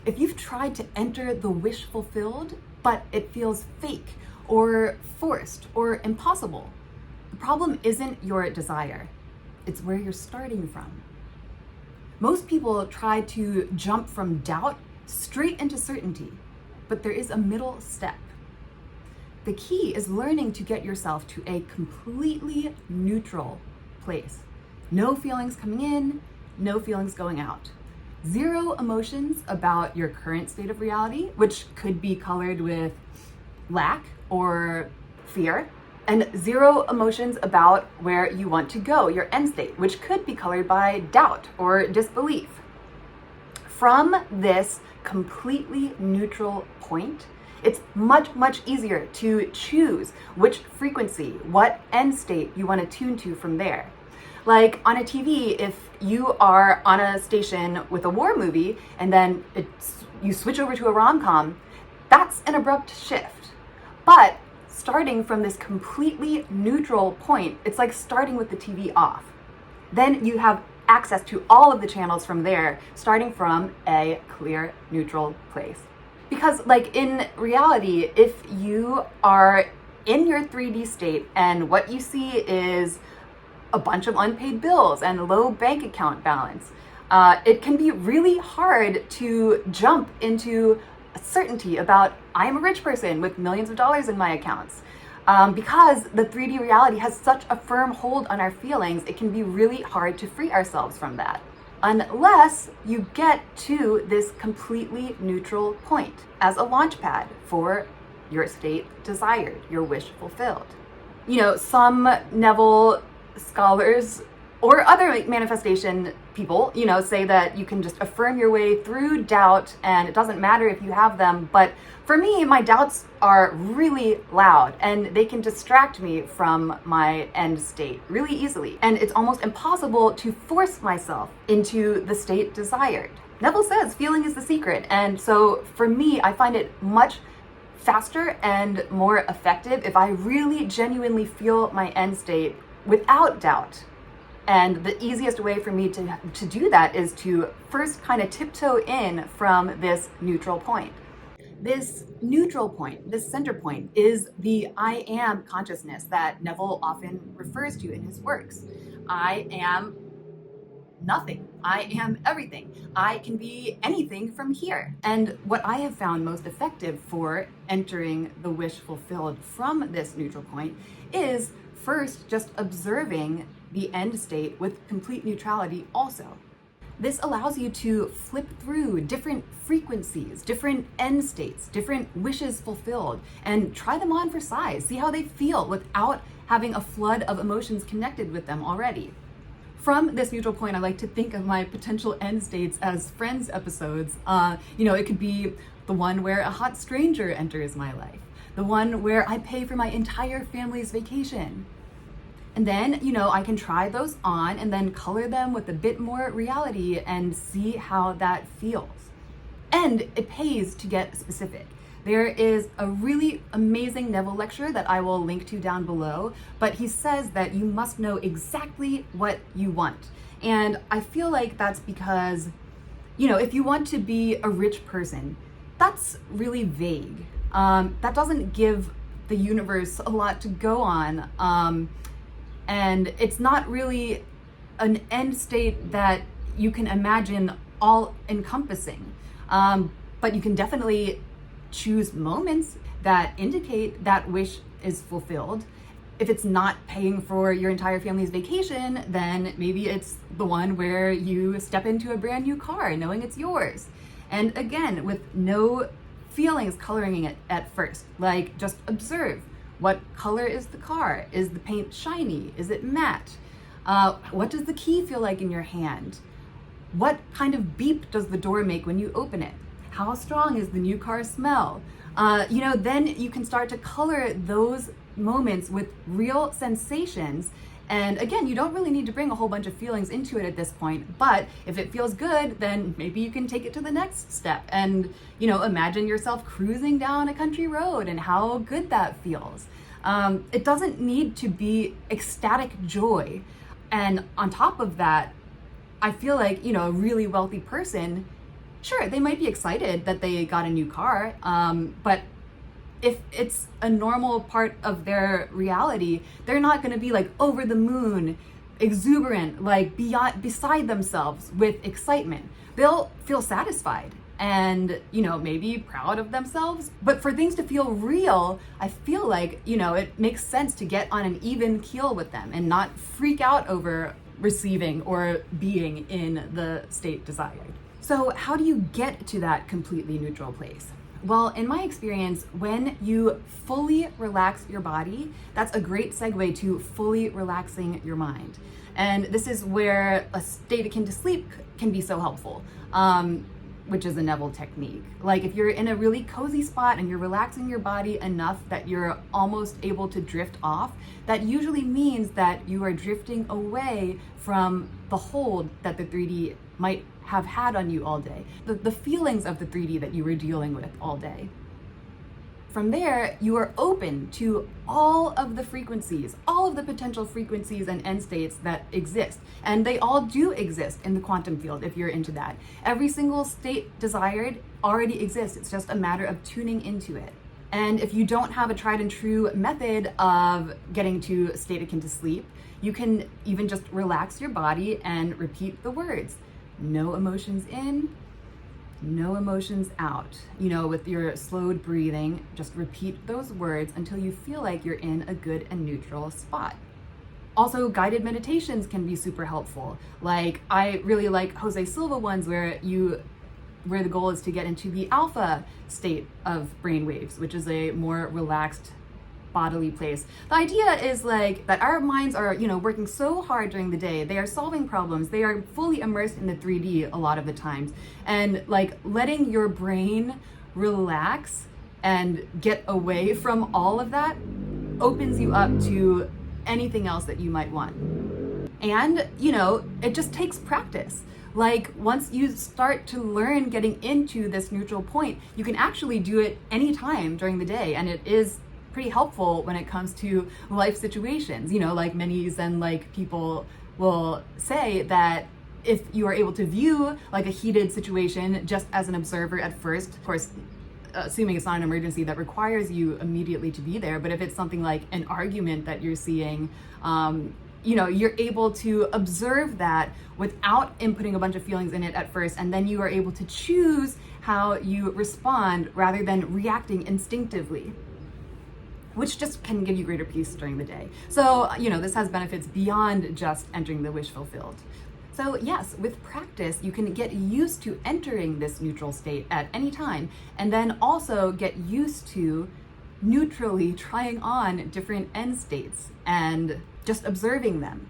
If you've tried to enter the wish fulfilled, but it feels fake or forced or impossible, the problem isn't your desire, it's where you're starting from. Most people try to jump from doubt straight into certainty, but there is a middle step. The key is learning to get yourself to a completely neutral place. No feelings coming in, no feelings going out. Zero emotions about your current state of reality, which could be colored with lack or fear, and zero emotions about where you want to go, your end state, which could be colored by doubt or disbelief. From this completely neutral point, it's much easier to choose which frequency, what end state you want to tune to from there. Like on a TV, if you are on a station with a war movie and then you switch over to a rom-com, that's an abrupt shift. But starting from this completely neutral point, it's like starting with the TV off. Then you have access to all of the channels from there, starting from a clear, neutral place. Because like in reality, if you are in your 3D state and what you see is a bunch of unpaid bills and low bank account balance, it can be really hard to jump into certainty about I'm a rich person with millions of dollars in my accounts. Because the 3D reality has such a firm hold on our feelings, it can be really hard to free ourselves from that. Unless you get to this completely neutral point as a launch pad for your state desired, your wish fulfilled. You know, some Neville scholars or other manifestation people, say that you can just affirm your way through doubt and it doesn't matter if you have them. But for me, my doubts are really loud and they can distract me from my end state really easily. And it's almost impossible to force myself into the state desired. Neville says feeling is the secret. And so for me, I find it much faster and more effective if I really genuinely feel my end state without doubt. And the easiest way for me to do that is to first kind of tiptoe in from this neutral point. This neutral point, this center point, is the I am consciousness that Neville often refers to in his works. I am nothing. I am everything. I can be anything from here. And what I have found most effective for entering the wish fulfilled from this neutral point is first just observing the end state with complete neutrality also. This allows you to flip through different frequencies, different end states, different wishes fulfilled, and try them on for size. See how they feel without having a flood of emotions connected with them already. From this neutral point, I like to think of my potential end states as Friends episodes. It could be the one where a hot stranger enters my life, the one where I pay for my entire family's vacation. And then, I can try those on and then color them with a bit more reality and see how that feels. And it pays to get specific. There is a really amazing Neville lecture that I will link to down below, but he says that you must know exactly what you want. And I feel like that's because, if you want to be a rich person, that's really vague. That doesn't give the universe a lot to go on. And it's not really an end state that you can imagine all encompassing. But you can definitely choose moments that indicate that wish is fulfilled. If it's not paying for your entire family's vacation, then maybe it's the one where you step into a brand new car knowing it's yours. And again, with no feelings coloring it at first, like just observe. What color is the car? Is the paint shiny? Is it matte? What does the key feel like in your hand? What kind of beep does the door make when you open it? How strong is the new car smell? Then you can start to color those moments with real sensations. And again, you don't really need to bring a whole bunch of feelings into it at this point, but if it feels good, then maybe you can take it to the next step and, imagine yourself cruising down a country road and how good that feels. It doesn't need to be ecstatic joy. And on top of that, I feel like, a really wealthy person Sure, they might be excited that they got a new car, but if it's a normal part of their reality, they're not going to be like over the moon, exuberant, like beside themselves with excitement. They'll feel satisfied and, maybe proud of themselves. But for things to feel real, I feel like, it makes sense to get on an even keel with them and not freak out over receiving or being in the state desired. So how do you get to that completely neutral place? Well, in my experience, when you fully relax your body, that's a great segue to fully relaxing your mind. And this is where a state akin to sleep can be so helpful, which is a Neville technique. Like if you're in a really cozy spot and you're relaxing your body enough that you're almost able to drift off, that usually means that you are drifting away from the hold that the 3D might have had on you all day, the feelings of the 3D that you were dealing with all day. From there, you are open to all of the frequencies, all of the potential frequencies and end states that exist. And they all do exist in the quantum field if you're into that. Every single state desired already exists. It's just a matter of tuning into it. And if you don't have a tried and true method of getting to a state akin to sleep, you can even just relax your body and repeat the words. No emotions in, no emotions out. With your slowed breathing, just repeat those words until you feel like you're in a good and neutral spot. Also, guided meditations can be super helpful. Like I really like Jose Silva ones where the goal is to get into the alpha state of brainwaves, which is a more relaxed bodily place. The idea is like that our minds are, working so hard during the day. They are solving problems. They are fully immersed in the 3D a lot of the times. And like letting your brain relax and get away from all of that opens you up to anything else that you might want. And, it just takes practice. Like once you start to learn getting into this neutral point, you can actually do it anytime during the day. And it is pretty helpful when it comes to life situations. Like many Zen-like people will say that if you are able to view like a heated situation just as an observer at first, of course, assuming it's not an emergency that requires you immediately to be there, but if it's something like an argument that you're seeing, you're able to observe that without inputting a bunch of feelings in it at first, and then you are able to choose how you respond rather than reacting instinctively, which just can give you greater peace during the day. So, this has benefits beyond just entering the wish fulfilled. So yes, with practice, you can get used to entering this neutral state at any time, and then also get used to neutrally trying on different end states and just observing them.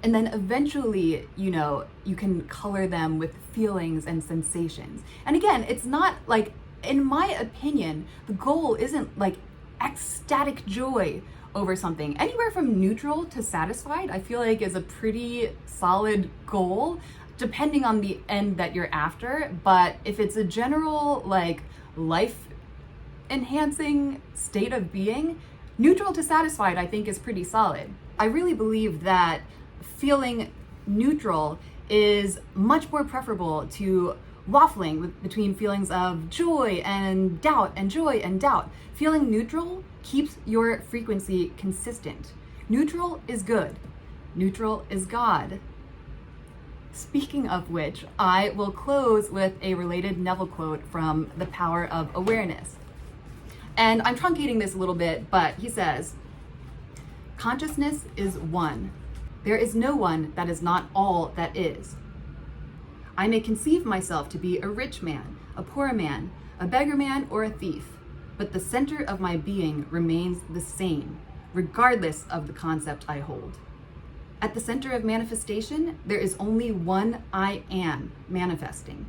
And then eventually, you can color them with feelings and sensations. And again, it's not like, in my opinion, the goal isn't like ecstatic joy over something. Anywhere from neutral to satisfied, I feel like is a pretty solid goal, depending on the end that you're after. But if it's a general like life enhancing state of being, neutral to satisfied, I think is pretty solid. I really believe that feeling neutral is much more preferable to waffling between feelings of joy and doubt and joy and doubt. Feeling neutral keeps your frequency consistent. Neutral is good. Neutral is God. Speaking of which, I will close with a related Neville quote from The Power of Awareness. And I'm truncating this a little bit, but he says, "Consciousness is one. There is no one that is not all that is. I may conceive myself to be a rich man, a poor man, a beggar man, or a thief, but the center of my being remains the same, regardless of the concept I hold. At the center of manifestation, there is only one I am manifesting.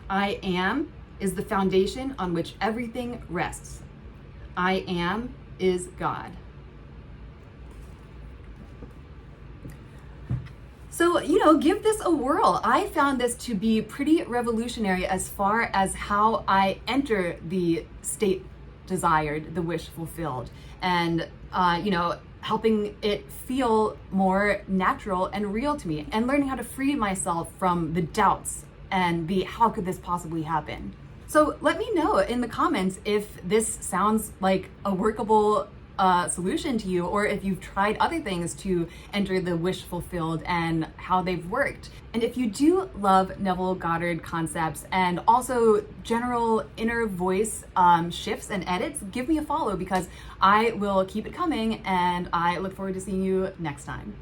I am is the foundation on which everything rests. I am is God." So, give this a whirl. I found this to be pretty revolutionary as far as how I enter the state desired, the wish fulfilled, and, helping it feel more natural and real to me, and learning how to free myself from the doubts and the how could this possibly happen. So let me know in the comments if this sounds like a workable solution to you, or if you've tried other things to enter the wish fulfilled and how they've worked. And if you do love Neville Goddard concepts and also general inner voice shifts and edits, give me a follow because I will keep it coming, and I look forward to seeing you next time.